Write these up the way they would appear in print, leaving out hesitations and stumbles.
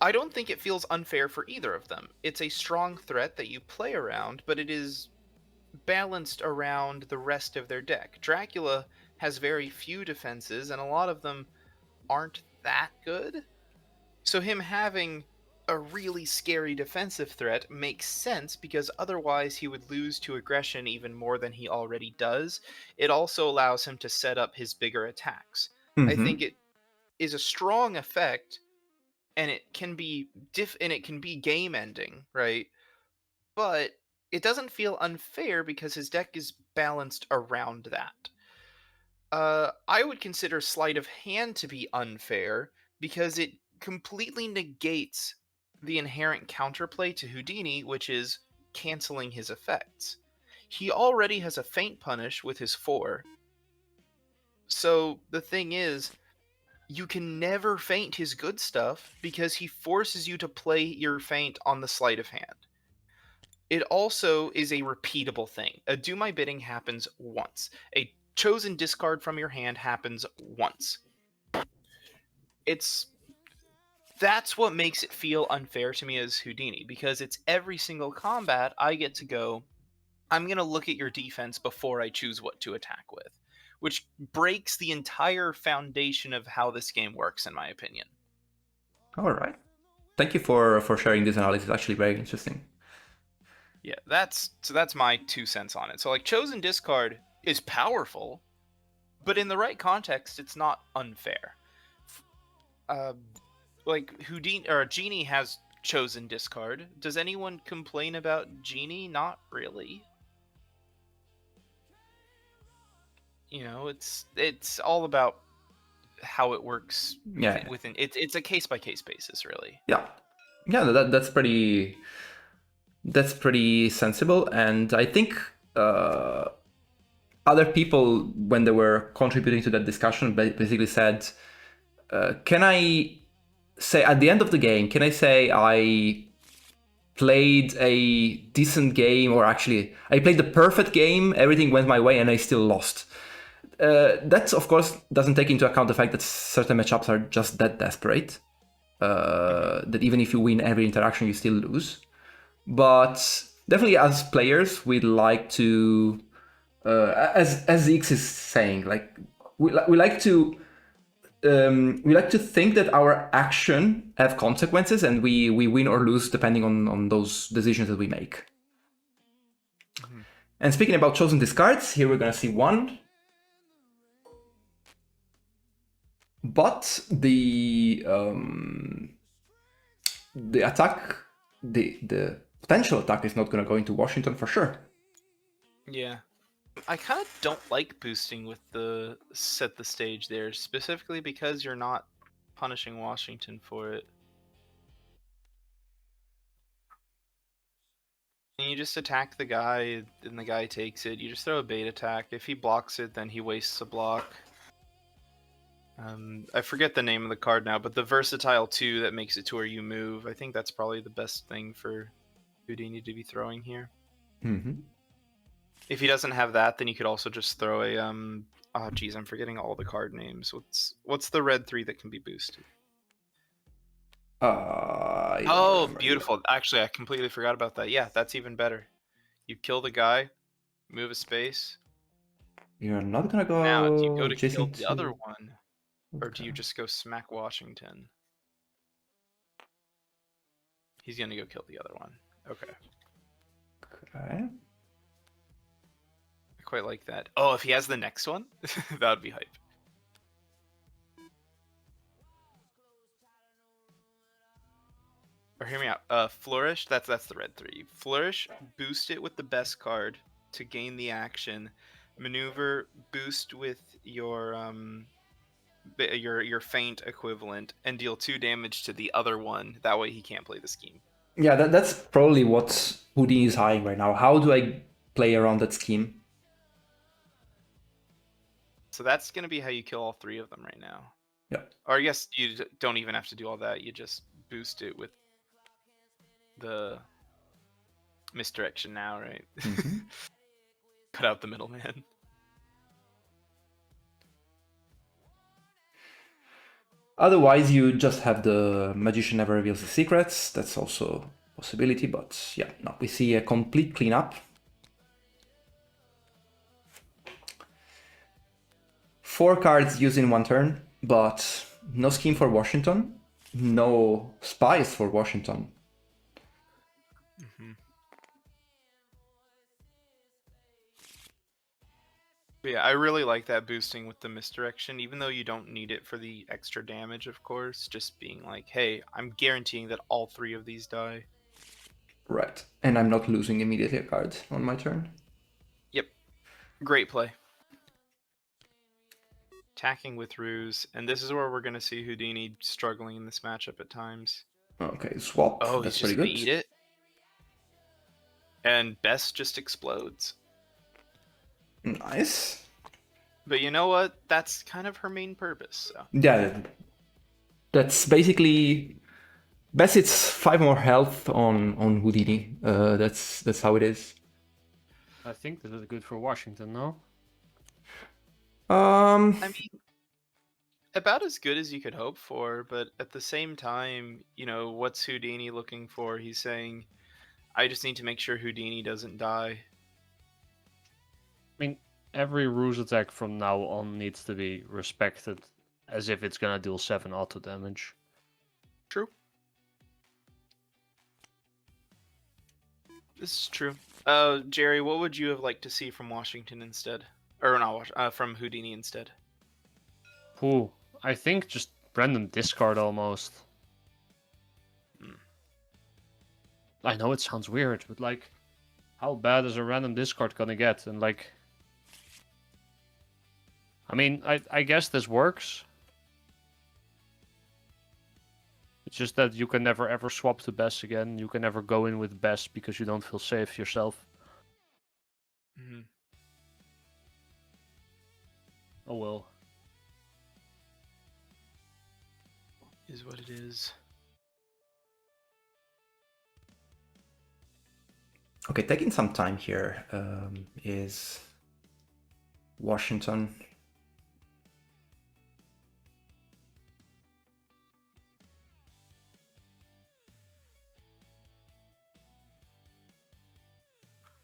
I don't think it feels unfair for either of them. It's a strong threat that you play around, but it is balanced around the rest of their deck. Dracula has very few defenses, and a lot of them aren't that good. So him having a really scary defensive threat makes sense because otherwise he would lose to aggression even more than he already does. It also allows him to set up his bigger attacks. I think it is a strong effect, and it can be game ending, right? But it doesn't feel unfair because his deck is balanced around that. I would consider sleight of hand to be unfair because it completely negates the inherent counterplay to Houdini, which is canceling his effects. He already has a feint punish with his 4. So the thing is, you can never feint his good stuff because he forces you to play your feint on the sleight of hand. It also is a repeatable thing. A do my bidding happens once. A chosen discard from your hand happens once. That's what makes it feel unfair to me as Houdini, because it's every single combat I get to go, I'm going to look at your defense before I choose what to attack with, which breaks the entire foundation of how this game works, in my opinion. All right. Thank you for sharing this analysis. It's actually very interesting. Yeah, that's my 2 cents on it. So like chosen discard is powerful, but in the right context, it's not unfair. Like Houdini or Genie has chosen discard. Does anyone complain about Genie? Not really. You know, it's all about how it works Yeah. within it's a case by case basis, really. Yeah. Yeah, that's pretty sensible, and I think other people, when they were contributing to that discussion, basically said, can I say at the end of the game, can I say I played a decent game, or actually I played the perfect game, everything went my way, and I still lost? That, of course, doesn't take into account the fact that certain matchups are just that desperate, that even if you win every interaction, you still lose. But definitely, as players, we'd like to, as X is saying, like we like to think that our action have consequences, and we win or lose depending on those decisions that we make. Mm-hmm. And speaking about chosen discards, here we're gonna see one. But the attack, the potential attack is not gonna go into Washington for sure. Yeah. I kind of don't like boosting with the set the stage there, specifically because you're not punishing Washington for it. And you just attack the guy, and the guy takes it. You just throw a bait attack. If he blocks it, then he wastes a block. I forget the name of the card now, but the versatile 2 that makes it to where you move. I think that's probably the best thing for Houdini to be throwing here. Mm-hmm. If he doesn't have that, then you could also just throw a oh geez, I'm forgetting all the card names. What's the red 3 that can be boosted? Oh, beautiful. Either. Actually, I completely forgot about that. Yeah, that's even better. You kill the guy, move a space. You're not gonna go. Now, do you go to kill Jason the other one, or do you just go smack Washington? He's gonna go kill the other one. Okay. Okay. I quite like that. Oh, if he has the next one, that would be hype. Or hear me out. Flourish. That's the red 3. Flourish. Boost it with the best card to gain the action. Maneuver. Boost with your feint equivalent, and deal 2 damage to the other one. That way he can't play the scheme. Yeah, that's probably what Houdini is eyeing right now. How do I play around that scheme? So that's going to be how you kill all 3 of them right now. Yeah. Or I guess you don't even have to do all that. You just boost it with the misdirection now, right? Mm-hmm. Cut out the middleman. Otherwise, you just have the magician never reveals his secrets. That's also a possibility, but yeah, no, we see a complete cleanup. 4 cards used in 1 turn, but no scheme for Washington, no spies for Washington. Mm-hmm. Yeah, I really like that boosting with the misdirection, even though you don't need it for the extra damage, of course. Just being like, hey, I'm guaranteeing that all 3 of these die. Right, and I'm not losing immediately a card on my turn. Yep. Great play. Attacking with ruse, and this is where we're going to see Houdini struggling in this matchup at times. Okay, swap, Oh, that's he's pretty just going good. to eat it. And Best just explodes. Nice. But you know what? That's kind of her main purpose. So. Yeah, that's basically Best. It's 5 more health on Houdini. That's how it is. I think this is good for Washington, no? I mean, about as good as you could hope for, but at the same time, you know, what's Houdini looking for? He's saying, I just need to make sure Houdini doesn't die. I mean, every ruse attack from now on needs to be respected as if it's gonna deal 7 auto damage. True. This is true. Jerry, what would you have liked to see from Washington instead? Or not, from Houdini instead? Whew, I think just random discard almost. I know it sounds weird, but like, how bad is a random discard gonna get? And like, I mean, I guess this works. It's just that you can never ever swap to Best again. You can never go in with Best because you don't feel safe yourself. Mm-hmm. Oh well. Is what it is. Okay, taking some time here is Washington.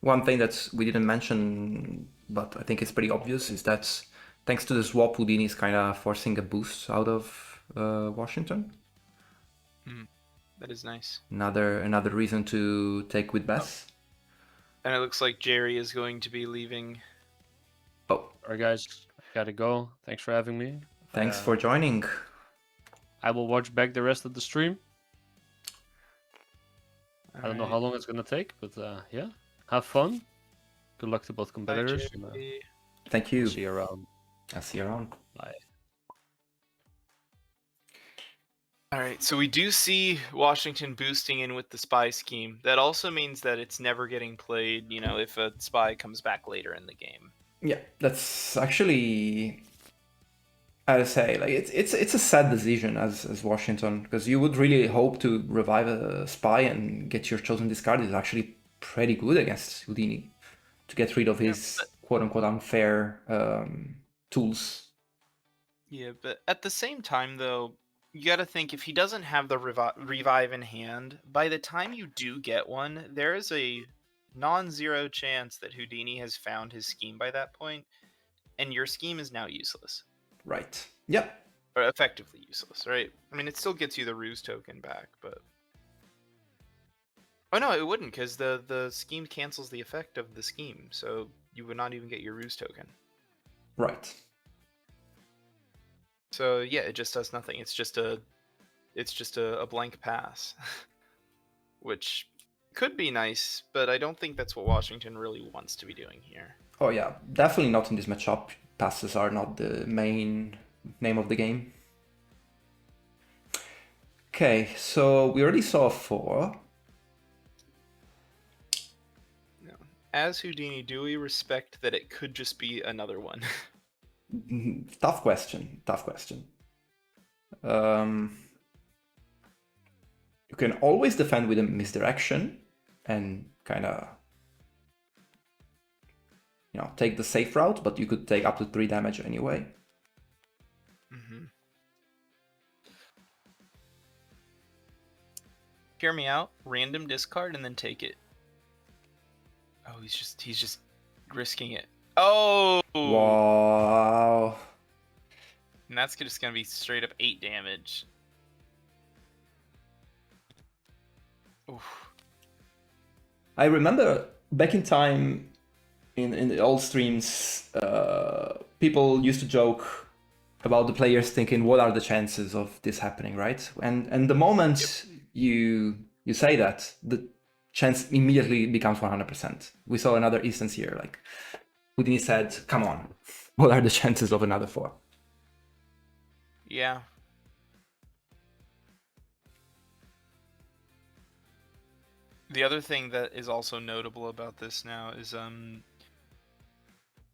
One thing that we didn't mention, but I think it's pretty obvious, is that thanks to the swap, Houdini is kind of forcing a boost out of Washington. That is nice. Another reason to take with Bess. And it looks like Jerry is going to be leaving. Oh, Alright guys, I gotta go. Thanks for having me. thanks for joining. I will watch back the rest of the stream. All I don't know right. how long it's gonna take, but yeah. Have fun. Good luck to both Bye, competitors. Jerry. Thank you. See you around. I'll see you around. Bye. All right, so we do see Washington boosting in with the spy scheme. That also means that it's never getting played, you know, if a spy comes back later in the game. Yeah, that's actually, I would say, like it's a sad decision as Washington, because you would really hope to revive a spy and get your chosen discard. Is actually pretty good against Houdini to get rid of his quote unquote unfair tools. Yeah, but at the same time, though, you got to think if he doesn't have the revive in hand, by the time you do get one, there is a non-zero chance that Houdini has found his scheme by that point, and your scheme is now useless. Right. Yep. Or effectively useless, right? I mean, it still gets you the ruse token back, but... Oh no, it wouldn't, because the scheme cancels the effect of the scheme, so you would not even get your ruse token. Right. So yeah, it just does nothing. It's just a blank pass, which could be nice, but I don't think that's what Washington really wants to be doing here. Oh yeah, definitely not in this matchup. Passes are not the main name of the game. Okay, so we already saw 4. No. As Houdini, do we respect that it could just be another one? Tough question. Tough question. You can always defend with a misdirection and kind of, you know, take the safe route, but you could take up to 3 damage anyway. Mm-hmm. Hear me out. Random discard and then take it. Oh, he's just risking it. Oh! Wow. And that's just gonna be straight up 8 damage. Oof. I remember back in time, in the old streams, people used to joke about the players thinking, "What are the chances of this happening?" Right? And the moment you say that, the chance immediately becomes 100%. We saw another instance here. Like Houdini said, "Come on, what are the chances of another 4?" Yeah. The other thing that is also notable about this now is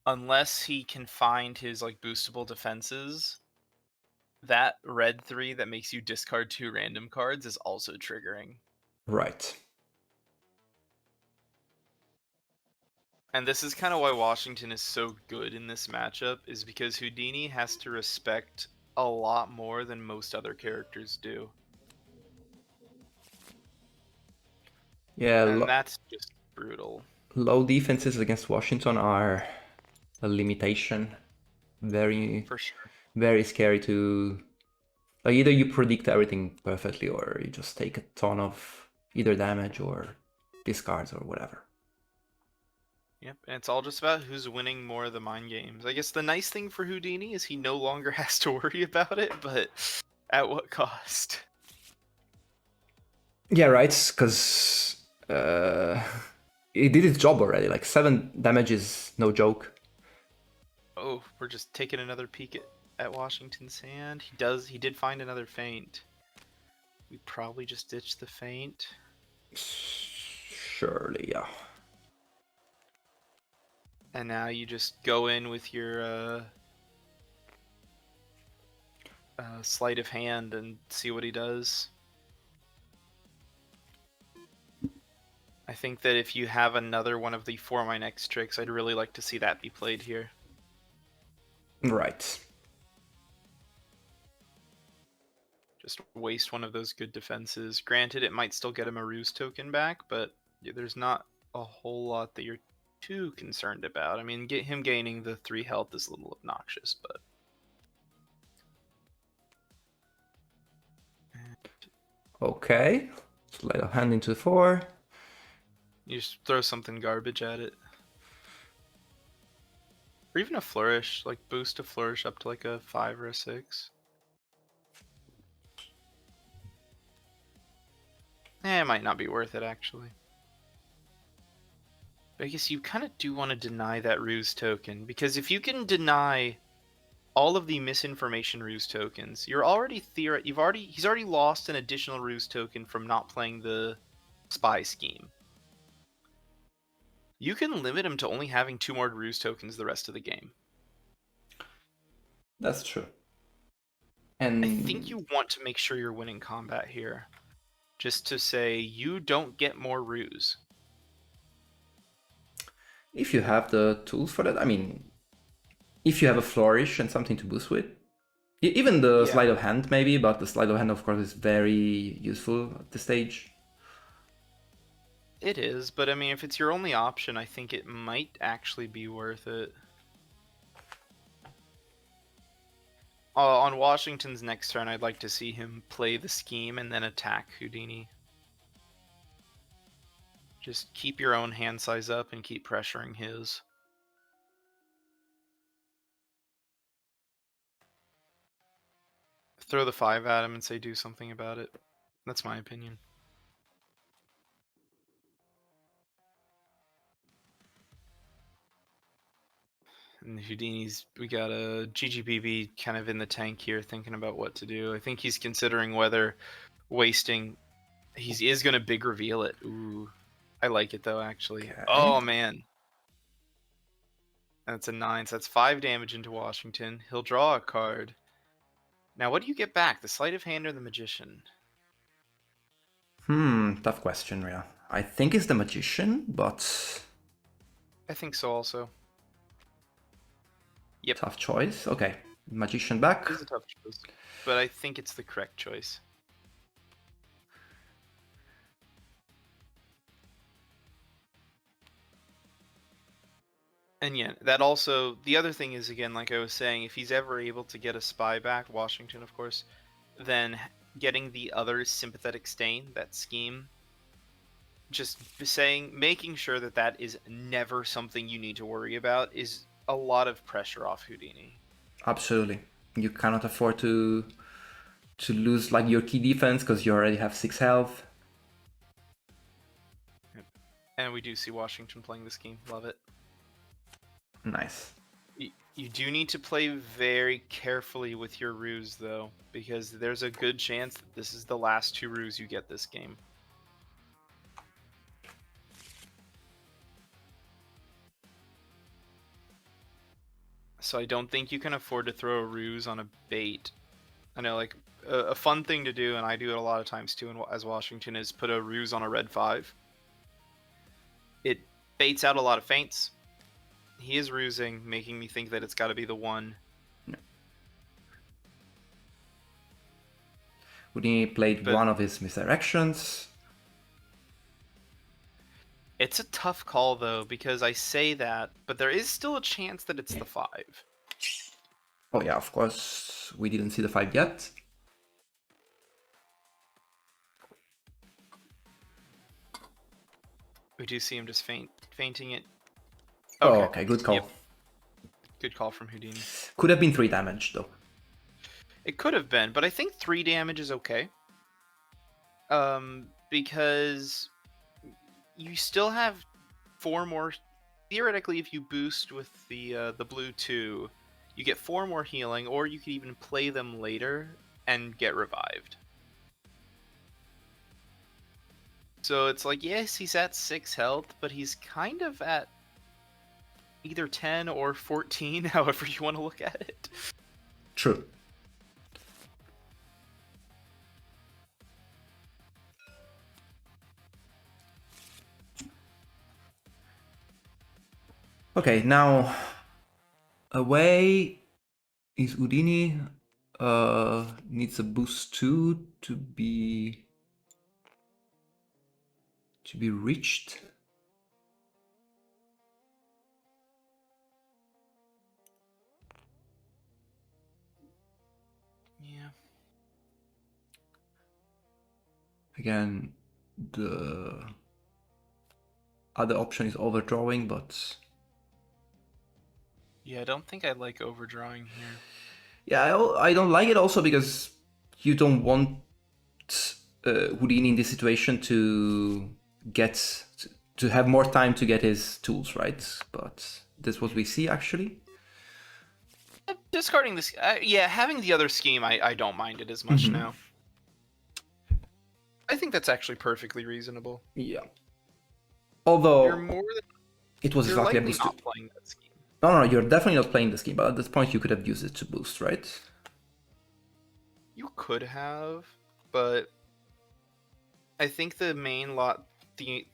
unless he can find his like boostable defenses, that red 3 that makes you discard 2 random cards is also triggering. Right. And this is kind of why Washington is so good in this matchup, is because Houdini has to respect a lot more than most other characters do. Yeah, And that's just brutal. low defenses against Washington are a limitation. Very, For sure. very scary to. Like either you predict everything perfectly, or you just take a ton of either damage or discards or whatever. Yep, and it's all just about who's winning more of the mind games. I guess the nice thing for Houdini is he no longer has to worry about it, but at what cost? Yeah, right. Because it did its job already. Like 7 damage is no joke. Oh, we're just taking another peek at Washington's hand. He did find another feint. We probably just ditched the feint. Surely, yeah. And now you just go in with your sleight of hand and see what he does. I think that if you have another one of the For My Next tricks, I'd really like to see that be played here. Right. Just waste one of those good defenses. Granted, it might still get him a ruse token back, but there's not a whole lot that you're too concerned about. I mean, him gaining the 3 health is a little obnoxious, but... Okay. Sleight of hand into 4. You just throw something garbage at it. Or even a flourish, like boost a flourish up to like a 5 or a 6. It might not be worth it actually. But I guess you kind of do want to deny that ruse token, because if you can deny all of the misinformation ruse tokens, he's already lost an additional ruse token from not playing the spy scheme. You can limit him to only having 2 more ruse tokens the rest of the game. That's true. And I think you want to make sure you're winning combat here. Just to say, you don't get more ruse. if you have the tools for that, I mean, if you have a flourish and something to boost with, even the Yeah. sleight of hand maybe, but the sleight of hand of course is very useful at this stage. It is, but I mean, if it's your only option, I think it might actually be worth it. On Washington's next turn, I'd like to see him play the scheme and then attack Houdini. Just keep your own hand size up and keep pressuring his. Throw the 5 at him and say do something about it. That's my opinion. And Houdini's, we got a Ggbb kind of in the tank here thinking about what to do. I think he's considering whether wasting... He is going to big reveal it. Ooh. I like it though, actually. Okay. Oh, man. That's a 9, so that's 5 damage into Washington. He'll draw a card. Now, what do you get back? The Sleight of Hand or the Magician? Tough question, Rhea. I think it's the Magician, but I think so also. Yep. tough choice. Okay, Magician back. It is a tough choice, but I think it's the correct choice. And yeah, that also, the other thing is, again, like I was saying, if he's ever able to get a spy back, Washington, of course, then getting the other sympathetic stain, that scheme, just making sure that that is never something you need to worry about is a lot of pressure off Houdini. Absolutely. You cannot afford to lose like your key defense because you already have 6 health. And we do see Washington playing this game. Love it. Nice. You do need to play very carefully with your ruse, though, because there's a good chance that this is the last 2 ruse you get this game. So I don't think you can afford to throw a ruse on a bait. I know, like, a fun thing to do, and I do it a lot of times too as Washington, is put a ruse on a red 5. It baits out a lot of feints. He is rusing, making me think that it's got to be the 1. No. Houdini played one of his misdirections. It's a tough call, though, because I say that, but there is still a chance that it's the 5. Oh yeah, of course, we didn't see the 5 yet. We do see him just fainting it. Okay. Oh, okay, good call. Yep. Good call from Houdini. Could have been 3 damage, though. It could have been, but I think 3 damage is okay. Because you still have 4 more. Theoretically, if you boost with the blue 2, you get 4 more healing, or you could even play them later and get revived. So it's like, yes, he's at 6 health, but he's kind of at either 10 or 14, however you want to look at it. True. Okay, now away is Houdini. Needs a boost 2 to be reached. Yeah. Again, the other option is overdrawing, but yeah, I don't think I like overdrawing here. Yeah, I don't like it also because you don't want Houdini in this situation to have more time to get his tools, right? But this is what we see actually. Discarding this, yeah, having the other scheme, I don't mind it as much now. I think that's actually perfectly reasonable. Yeah. Although you're more than, it was exactly a boost. Not playing that scheme. No, you're definitely not playing the scheme. But at this point, you could have used it to boost, right? You could have, but I think the main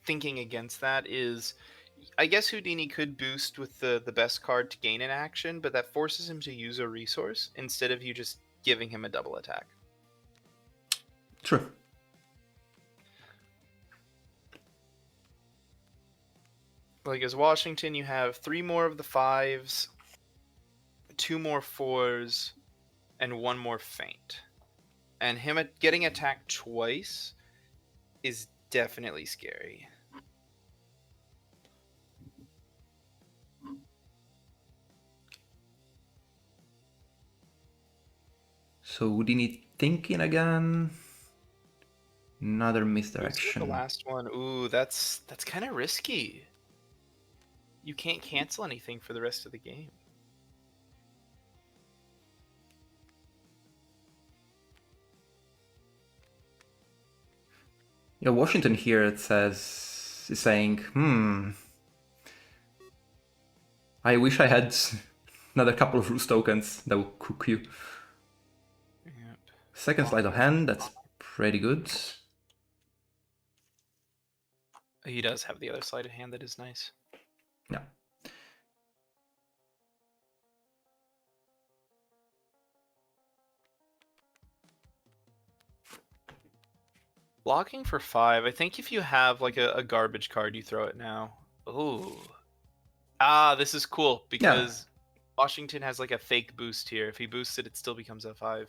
thinking against that is, I guess Houdini could boost with the best card to gain an action, but that forces him to use a resource instead of you just giving him a double attack. True. Like as Washington, you have 3 more of the 5s, 2 more 4s, and 1 more feint. And him getting attacked twice is definitely scary. So Houdini thinking again. Another misdirection. The last one. Ooh, that's kind of risky. You can't cancel anything for the rest of the game. Yeah, Washington here is saying, I wish I had another couple of ruse tokens that would cook you. Yep. Second sleight of hand, that's pretty good. He does have the other sleight of hand that is nice. Yeah. Blocking for 5. I think if you have like a garbage card, you throw it now. Ooh. Ah, this is cool because Washington has like a fake boost here. If he boosts it, it still becomes a 5.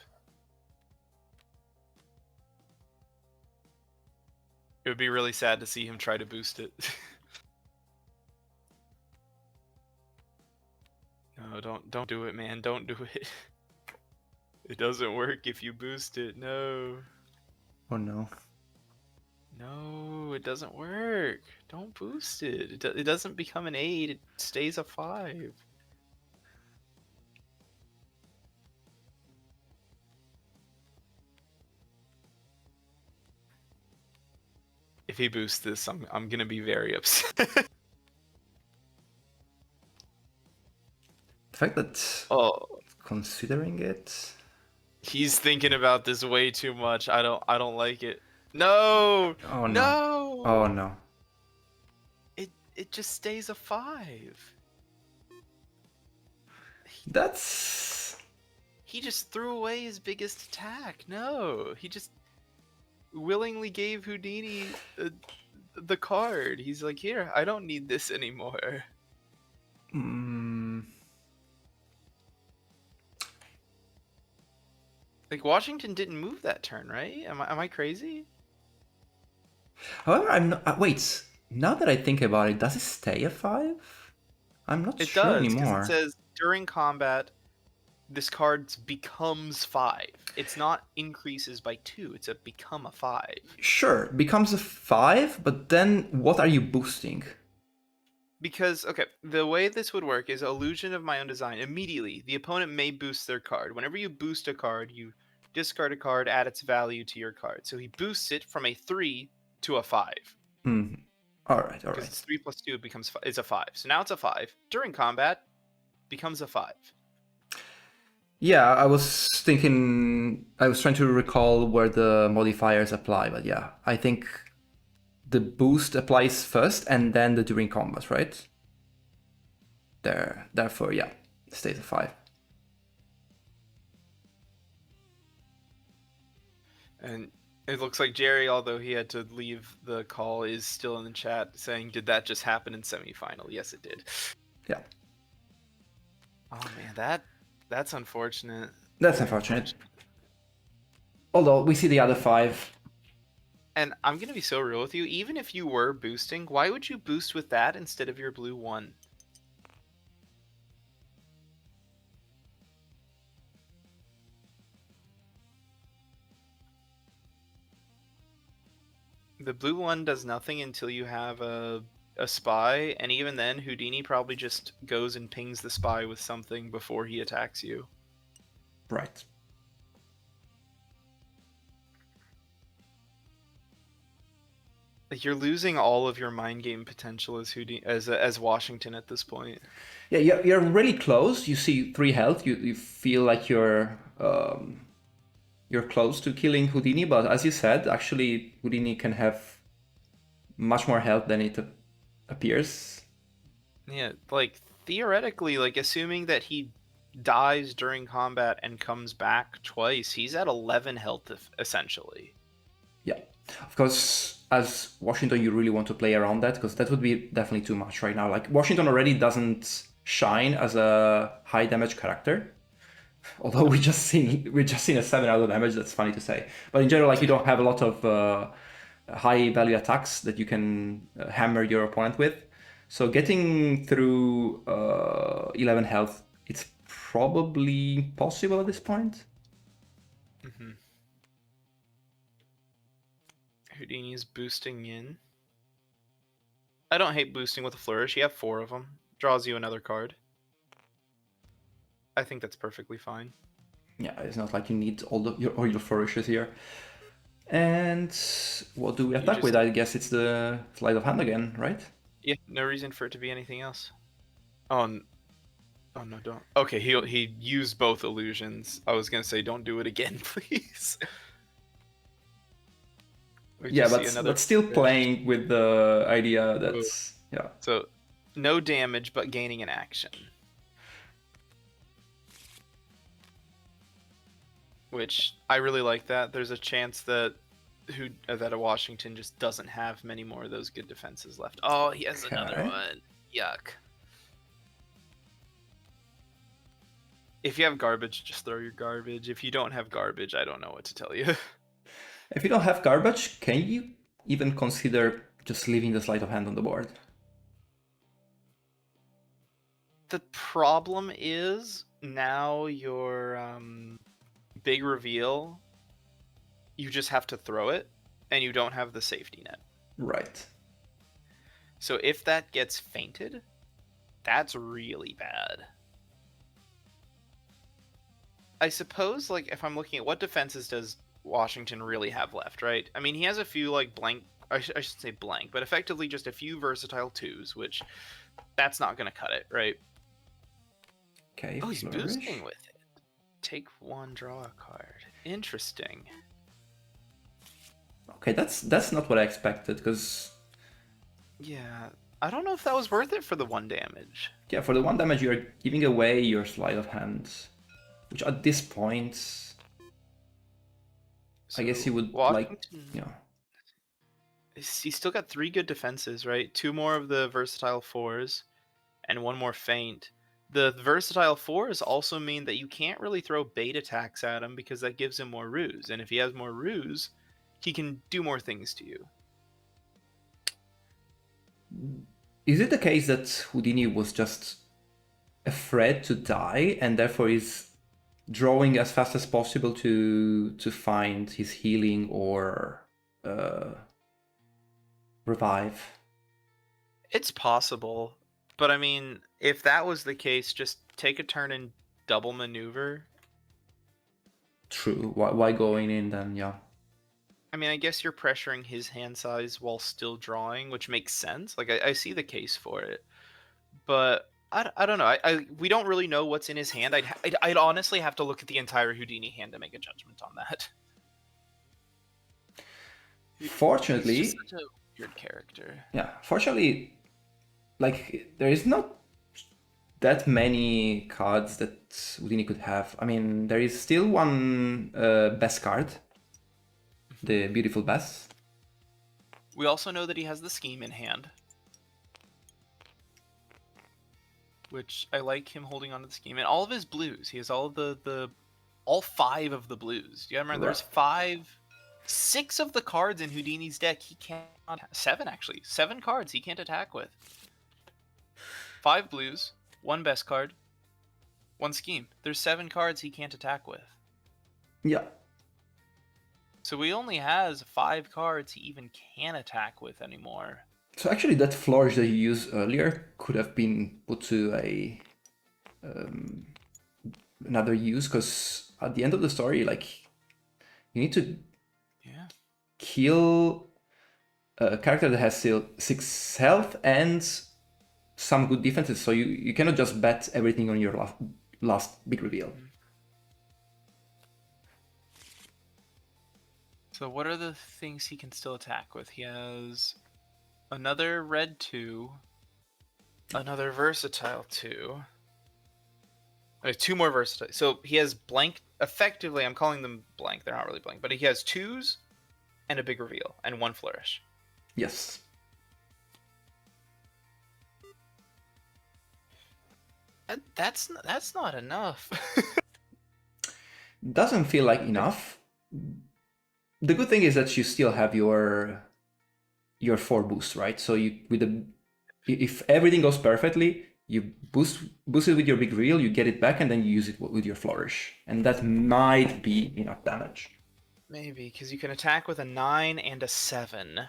It would be really sad to see him try to boost it. No, don't do it, man. Don't do it. It doesn't work if you boost it. No. Oh no. No, it doesn't work. Don't boost it. It doesn't become an 8. It stays a 5. If he boosts this, I'm gonna be very upset. The fact that Oh, considering it. he's thinking about this way too much. I don't like it. No! Oh no. No! Oh no. It just stays a 5. That's. He just threw away his biggest attack. No, he just willingly gave Houdini the card. He's like, here, I don't need this anymore. Mm, Like Washington didn't move that turn, right? Am I crazy? however, I'm not. Wait. Now that I think about it, does it stay a 5? I'm not It sure does, because anymore. it says during combat, this card becomes 5. It's not increases by 2. It's a become a 5. Sure, becomes a 5, but then what are you boosting? Because, okay, the way this would work is illusion of my own design. Immediately, the opponent may boost their card. Whenever you boost a card, you discard a card, add its value to your card. So he boosts it from a 3 to a 5. Hmm. Alright, Because alright. it's 3 plus 2 is a 5. So now it's a 5. During combat, becomes a 5. Yeah, I was thinking. I was trying to recall where the modifiers apply, but yeah, I think the boost applies first and then the during combat, right? Therefore, yeah, it stays a 5. And it looks like Jerry, although he had to leave the call, is still in the chat saying, did that just happen in semifinal? Yes, it did. Yeah. Oh man, that's unfortunate. That's Very unfortunate. Although we see the other 5. And I'm gonna be so real with you, even if you were boosting, why would you boost with that instead of your blue 1? The blue 1 does nothing until you have a spy, and even then Houdini probably just goes and pings the spy with something before he attacks you. Right. Like you're losing all of your mind game potential as Houdini, as Washington at this point. Yeah, you're really close. You see 3 health. You feel like you're close to killing Houdini, but as you said, actually Houdini can have much more health than it appears. Yeah, like theoretically, like assuming that he dies during combat and comes back twice, he's at 11 health essentially. Yeah, of course, as Washington, you really want to play around that because that would be definitely too much right now. Like Washington already doesn't shine as a high damage character, although we just seen a 7 out of damage. That's funny to say, but in general, like you don't have a lot of high value attacks that you can hammer your opponent with. So getting through 11 health, it's probably possible at this point. Mm-hmm. Houdini's boosting in. I don't hate boosting with a flourish. You have 4 of them. Draws you another card. I think that's perfectly fine. Yeah, it's not like you need all your flourishes here. And what do we attack with? I guess it's the sleight of hand again, right? Yeah, no reason for it to be anything else. Oh no, don't. Okay, he used both illusions. I was gonna say, don't do it again, please. Yeah, but still playing with the idea that's yeah. So, no damage, but gaining an action. Which I really like that. There's a chance that a Washington just doesn't have many more of those good defenses left. Oh, he has another one. Yuck. If you have garbage, just throw your garbage. If you don't have garbage, I don't know what to tell you. If you don't have garbage, can you even consider just leaving the sleight of hand on the board? The problem is now your big reveal, you just have to throw it, and you don't have the safety net. Right. So if that gets fainted, that's really bad. I suppose, like, if I'm looking at what defenses does Washington really have left, right? I mean, he has a few, like, blank, I should say blank, but effectively just a few versatile 2s, which that's not going to cut it, right? Okay, Oh, he's flourish. boosting with it. Take 1, draw a card. Interesting. Okay, that's not what I expected, because... Yeah, I don't know if that was worth it for the 1 damage. Yeah, for the 1 damage, you're giving away your sleight of hand, which at this point, So I guess you would Washington, yeah. He's still got 3 good defenses, right? 2 more of the versatile 4s, and 1 more feint. The versatile 4s also mean that you can't really throw bait attacks at him because that gives him more ruse, and if he has more ruse, he can do more things to you. Is it the case that Houdini was just afraid to die and therefore is drawing as fast as possible to find his healing or revive? It's possible, but I mean, if that was the case, just take a turn and double maneuver. True. Why going in then? Yeah. I mean, I guess you're pressuring his hand size while still drawing, which makes sense. Like, I see the case for it, but I don't know. We don't really know what's in his hand. I'd honestly have to look at the entire Houdini hand to make a judgment on that. Fortunately, He's just such a weird character. yeah. Fortunately, like there is not that many cards that Houdini could have. I mean, there is still one best card, the beautiful Bess. We also know that he has the scheme in hand, which I like him holding onto the scheme. And all of his blues. He has all of all 5 of the blues. Do you remember? There's 6 of the cards in Houdini's deck he can't... 7, actually. 7 cards he can't attack with. 5 blues, 1 best card, 1 scheme. There's 7 cards he can't attack with. Yeah. So he only has 5 cards he even can attack with anymore. So actually that flourish that you used earlier could have been put to a another use, because at the end of the story, like, you need to kill a character that has still 6 health and some good defenses, so you cannot just bet everything on your last big reveal. So what are the things he can still attack with? He has another red 2, another versatile 2. 2 more versatile. So he has blank. Effectively, I'm calling them blank. They're not really blank, but he has 2s and a big reveal and 1 flourish. Yes. That's not enough. Doesn't feel like enough. The good thing is that you still have your 4 boosts, right? So you if everything goes perfectly, you boost it with your big reel, you get it back, and then you use it with your flourish, and that might be enough damage. Maybe, because you can attack with a 9 and a 7.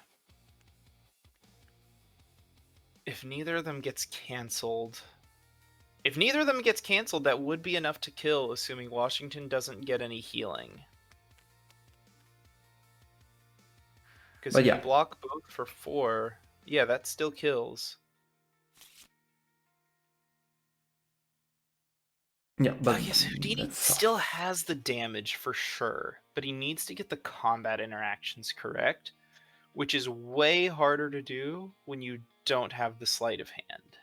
If neither of them gets cancelled, that would be enough to kill, assuming Washington doesn't get any healing. Because if you block both for 4, yeah, that still kills. Yeah, but I guess Houdini still has the damage for sure, but he needs to get the combat interactions correct, which is way harder to do when you don't have the sleight of hand.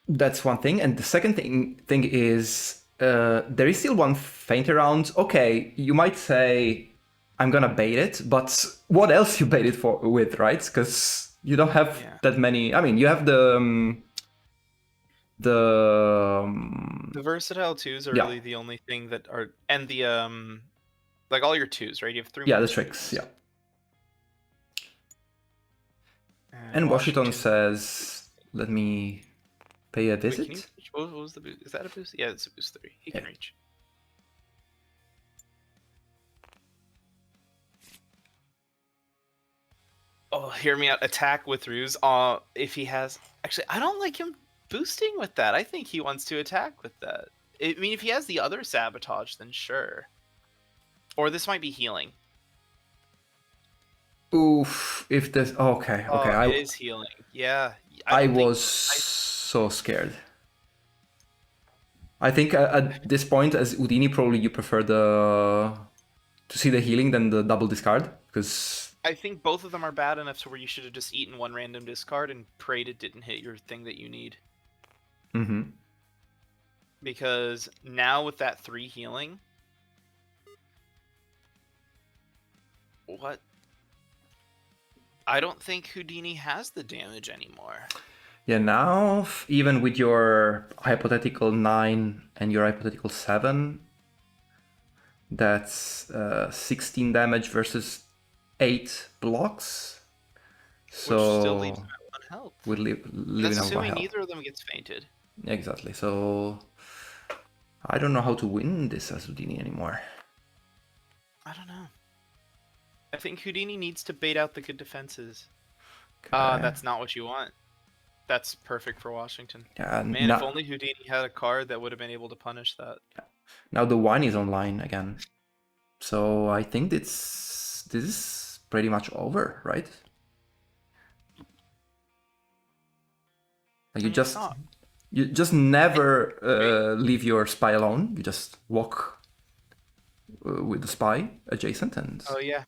That's one thing, and the second thing is there is still one feint around. Okay, you might say, I'm gonna bait it, but what else you bait it with, right? Because you don't have that many. I mean, you have the versatile 2s are Yeah. really the only thing that are, and the like all your 2s, right? You have 3 Yeah, more the tricks. 2s. Yeah. And Washington Washington. says, "Let me pay a Wait, can visit." you reach? What was the boost? Is that a boost? Yeah, it's a boost 3. He can Yeah. reach. Oh, hear me out. Attack with ruse. If he has, actually, I don't like him boosting with that. I think he wants to attack with that. I mean, if he has the other sabotage, then sure. Or this might be healing. Oof. If this. Okay. Okay. Oh, it is healing. Yeah, I I don't think. was so scared. I think at this point, as Houdini, probably you prefer to see the healing than the double discard, because I think both of them are bad enough to where you should have just eaten one random discard and prayed it didn't hit your thing that you need. Mm-hmm. Because now with that 3 healing, what? I don't think Houdini has the damage anymore. Yeah, now even with your hypothetical 9 and your hypothetical 7, that's 16 damage versus 8 blocks. So Which still leaves him at 1 health. we live That's in a assuming hell. neither of them gets fainted. Exactly. So I don't know how to win this as Houdini anymore. I don't know. I think Houdini needs to bait out the good defenses. Okay. That's not what you want. That's perfect for Washington. Yeah, Man, if only Houdini had a card that would have been able to punish that. now the wine is online again. So I think this is pretty much over, right? Like I mean, it's not. you just never leave your spy alone. You just walk with the spy adjacent and. Oh yeah.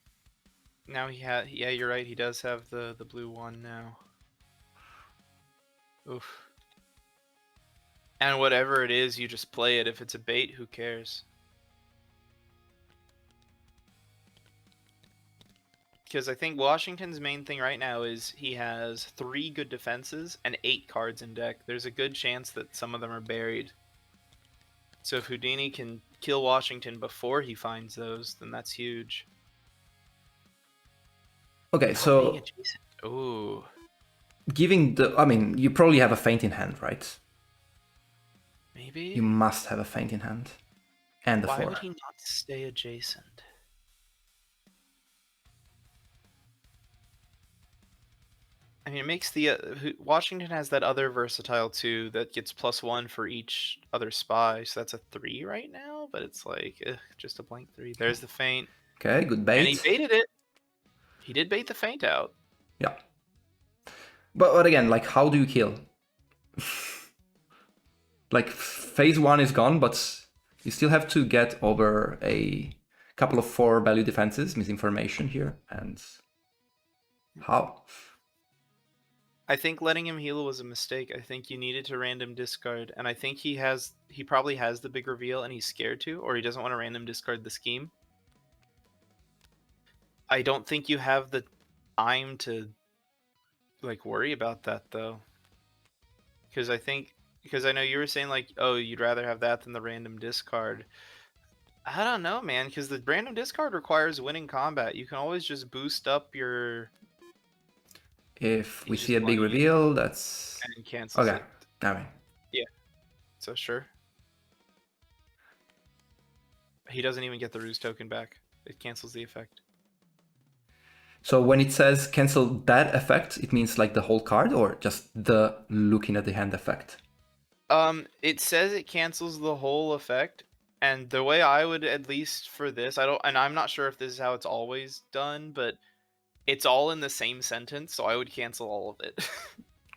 Now yeah, you're right. He does have the blue one now. Oof. And whatever it is, you just play it. If it's a bait, who cares? Because I think Washington's main thing right now is he has 3 good defenses and 8 cards in deck. There's a good chance that some of them are buried. So if Houdini can kill Washington before he finds those, then that's huge. Okay, Being so adjacent. Ooh. I mean, you probably have a feint in hand, right? Maybe? You must have a feint in hand. And the Why 4. would he not stay adjacent? I mean, it makes the Washington has that other versatile 2 that gets +1 for each other spy, so that's a 3 right now. But it's like just a blank 3. There's the feint. Okay, good bait. And he baited it. He did bait the feint out. Yeah. But again, like, how do you kill? Like, phase 1 is gone, but you still have to get over a couple of 4 value defenses, misinformation here, and how? I think letting him heal was a mistake. I think you needed to random discard, and I think he probably has the big reveal and he's scared to, or he doesn't want to random discard the scheme. I don't think you have the time to like worry about that though. Because I know you were saying like, oh, you'd rather have that than the random discard. I don't know, man, because the random discard requires winning combat. You can always just boost up your. If we He's see a just big playing it reveal, that's and cancels okay. it. I mean, So sure. He doesn't even get the ruse token back. It cancels the effect. so when it says cancel that effect, it means like the whole card or just the looking at the hand effect? It says it cancels the whole effect, and the way I would, at least for this, I'm not sure if this is how it's always done, but it's all in the same sentence, so I would cancel all of it.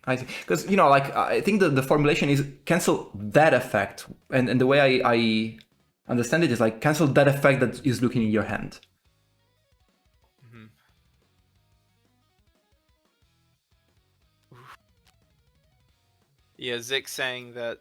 I see. Because, like, I think the formulation is cancel that effect. And the way I understand it is like cancel that effect that is looking in your hand. Mhm. Yeah, Zick saying that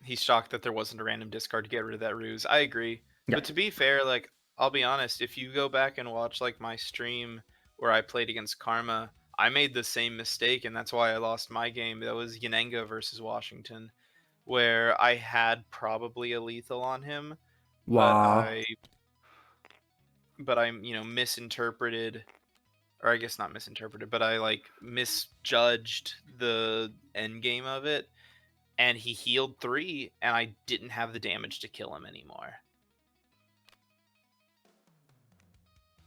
he's shocked that there wasn't a random discard to get rid of that ruse. I agree. Yeah. But to be fair, like, I'll be honest, if you go back and watch like my stream where I played against Karma, I made the same mistake, and that's why I lost my game. That was Yanenga versus Washington. where I had probably a lethal on him, Wow. but I misinterpreted, or I guess not misinterpreted, but I like misjudged the end game of it, and he healed 3, and I didn't have the damage to kill him anymore.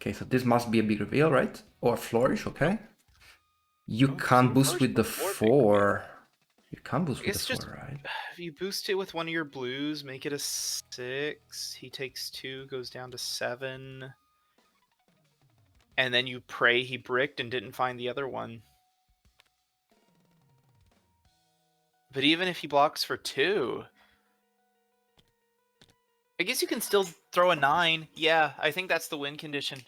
Okay, so this must be a big reveal, right? Or flourish, okay. You Oh, can't so boost first with the before big reveal. 4. You can't boost I with the guess 4, just right? if you boost it with one of your blues, make it a 6. He takes 2, goes down to 7. And then you pray he bricked and didn't find the other one. But even if he blocks for 2, I guess you can still throw a 9. Yeah, I think that's the win condition.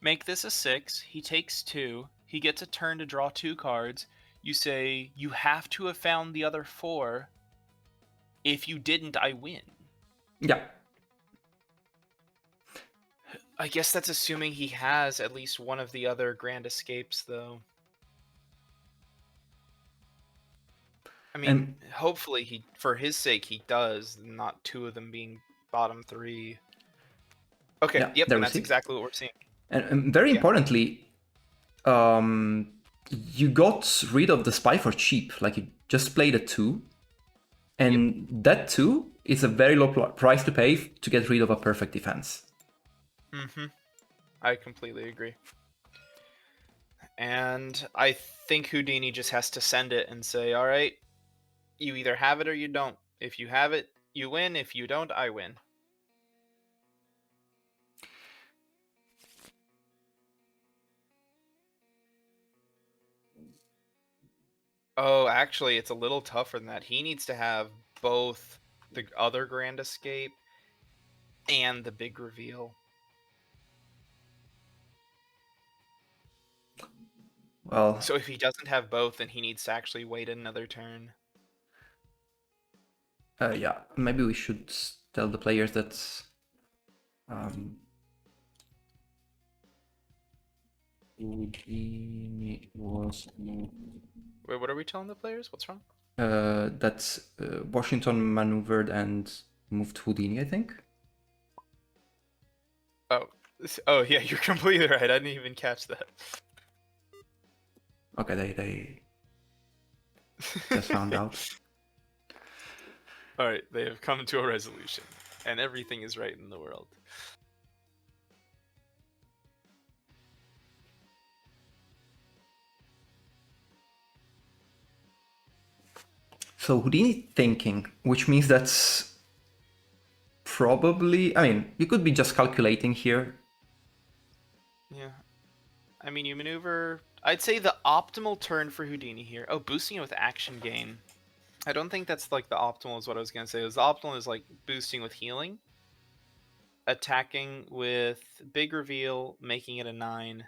Make this a 6. He takes 2. He gets a turn to draw 2 cards. You say, you have to have found the other 4. If you didn't, I win. Yeah. I guess that's assuming he has at least one of the other grand escapes, though. I mean, hopefully he, for his sake, he does, not 2 of them being bottom 3. Okay, Yeah, yep, there and we that's see. exactly what we're seeing. And very importantly, you got rid of the spy for cheap. Like, you just played a 2. And that 2 is a very low price to pay to get rid of a perfect defense. Mm-hmm. I completely agree. And I think Houdini just has to send it and say, all right, you either have it or you don't. If you have it, you win. If you don't, I win. Oh, actually, it's a little tougher than that. He needs to have both the other Grand Escape and the big reveal. Well, So if he doesn't have both, then he needs to actually wait another turn. yeah, maybe we should tell the players that Houdini was Wait, what are we telling the players? What's wrong? that Washington maneuvered and moved Houdini, I think. Oh yeah, you're completely right. I didn't even catch that. Okay, they just found out. All right, they have come to a resolution, and everything is right in the world. So Houdini thinking, which means that's probably, I mean, you could be just calculating here. Yeah. I mean, you maneuver... I'd say the optimal turn for Houdini here... Oh, boosting it with action gain. I don't think that's, like, the optimal is what I was going to say. The optimal is, like, boosting with healing. Attacking with big reveal, making it a 9.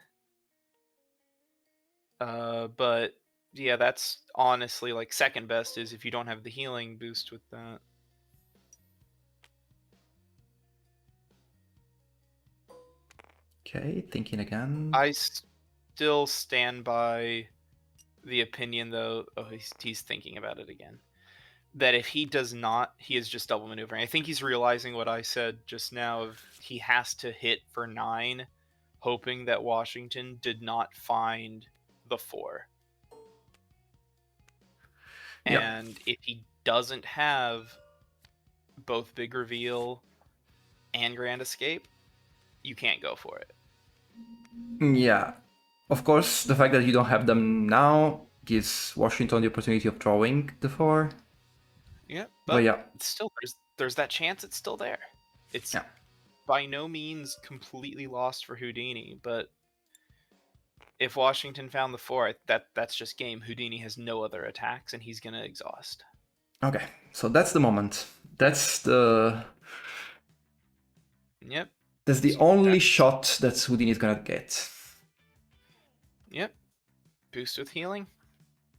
But, yeah, that's honestly, like, second best is if you don't have the healing boost with that. Okay, thinking again. I still stand by the opinion, though. Oh, he's thinking about it again. That if he does not, he is just double maneuvering. I think he's realizing what I said just now. Of he has to hit for 9, hoping that Washington did not find the 4. Yeah. And if he doesn't have both big reveal and grand escape, you can't go for it. Yeah. Of course, the fact that you don't have them now gives Washington the opportunity of drawing the 4. Yeah, But yeah. still, there's that chance it's still there. It's by no means completely lost for Houdini, but if Washington found the 4, that's just game. Houdini has no other attacks, and he's gonna exhaust. Okay, so that's the moment. That's the... Yep. That's the only shot that Houdini is gonna get. Yep. Boost with healing.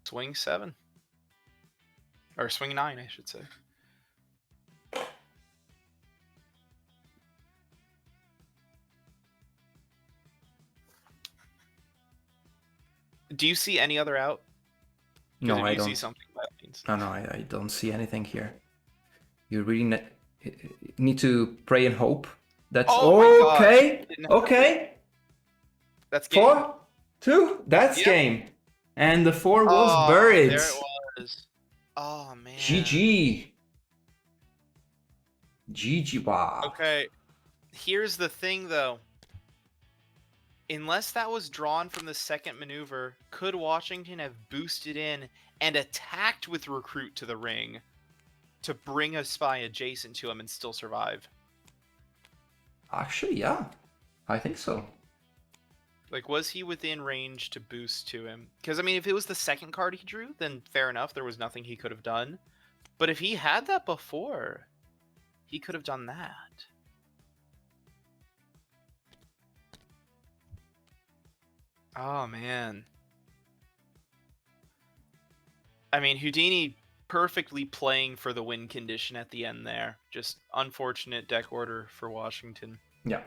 Swing 7. Or swing 9, I should say. Do you see any other out? No, Because if I you don't. see something, happened. No, I don't see anything here. You really need to pray and hope. That's Oh my gosh. okay. Didn't- Okay. That's game. 4, 2. That's Yep. game. And the 4 was Oh, buried. there it was. Oh man. GG. GG. Wow. Okay. Here's the thing though. Unless that was drawn from the second maneuver, could Washington have boosted in and attacked with Recruit to the ring to bring a spy adjacent to him and still survive? Actually, yeah. I think so. Like, was he within range to boost to him? Because, I mean, if it was the second card he drew, then fair enough, there was nothing he could have done. But if he had that before, he could have done that. Oh, man. I mean, Houdini perfectly playing for the win condition at the end there. Just unfortunate deck order for Washington. Yeah.